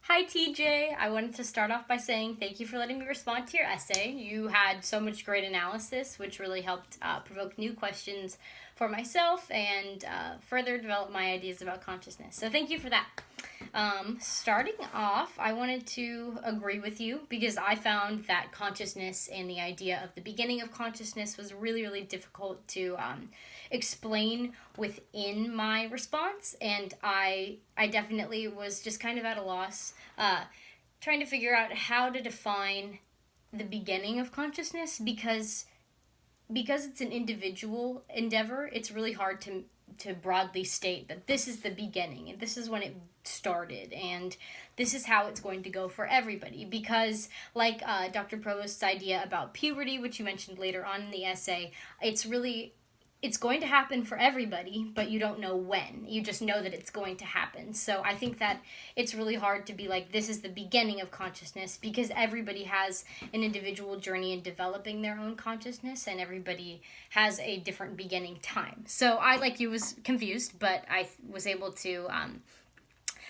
Hi TJ, I wanted to start off by saying thank you for letting me respond to your essay. You had so much great analysis, which really helped provoke new questions for myself and further develop my ideas about consciousness. So thank you for that. Starting off, I wanted to agree with you because I found that consciousness and the idea of the beginning of consciousness was really, really difficult to explain within my response, and I definitely was just kind of at a loss trying to figure out how to define the beginning of consciousness because it's an individual endeavor. It's really hard to broadly state that this is the beginning and this is when it started and this is how it's going to go for everybody, because like Dr. Provost's idea about puberty, which you mentioned later on in the essay, it's going to happen for everybody, but you don't know when. You just know that it's going to happen. So I think that it's really hard to be like, this is the beginning of consciousness, because everybody has an individual journey in developing their own consciousness, and everybody has a different beginning time. So I, like you, was confused, but I was able to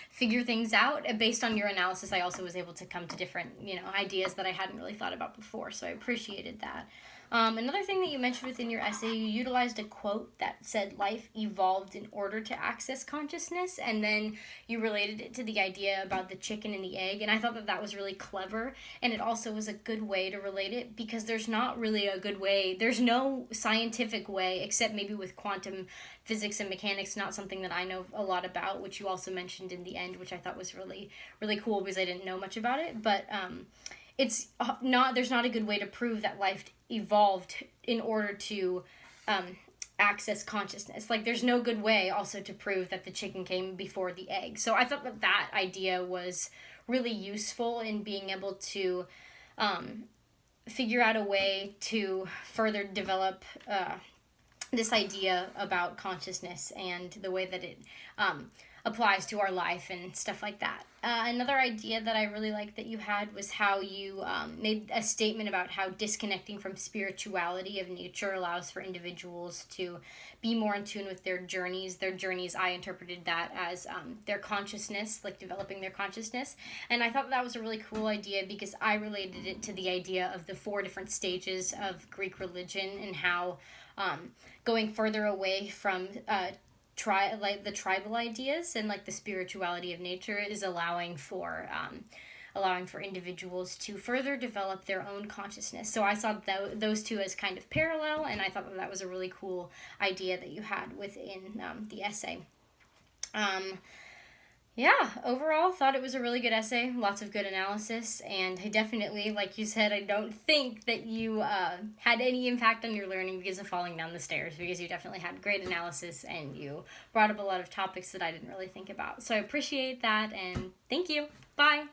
figure things out. Based on your analysis, I also was able to come to different, ideas that I hadn't really thought about before, so I appreciated that. Another thing that you mentioned within your essay, you utilized a quote that said life evolved in order to access consciousness, and then you related it to the idea about the chicken and the egg, and I thought that that was really clever, and it also was a good way to relate it, because there's not really a good way, there's no scientific way, except maybe with quantum physics and mechanics, not something that I know a lot about, which you also mentioned in the end, which I thought was really, really cool because I didn't know much about it, but there's not a good way to prove that life evolved in order to access consciousness. Like, there's no good way also to prove that the chicken came before the egg. So I thought that that idea was really useful in being able to figure out a way to further develop this idea about consciousness and the way that it applies to our life and stuff like that. Another idea that I really liked that you had was how you made a statement about how disconnecting from spirituality of nature allows for individuals to be more in tune with their journeys. Their journeys, I interpreted that as their consciousness, like developing their consciousness. And I thought that was a really cool idea because I related it to the idea of the 4 different stages of Greek religion and how going further away from the tribal ideas and like the spirituality of nature is allowing for individuals to further develop their own consciousness. So I saw those two as kind of parallel, and I thought that was a really cool idea that you had within the essay. Overall, thought it was a really good essay, lots of good analysis, and I definitely, like you said, I don't think that you had any impact on your learning because of falling down the stairs, because you definitely had great analysis and you brought up a lot of topics that I didn't really think about. So I appreciate that, and thank you. Bye!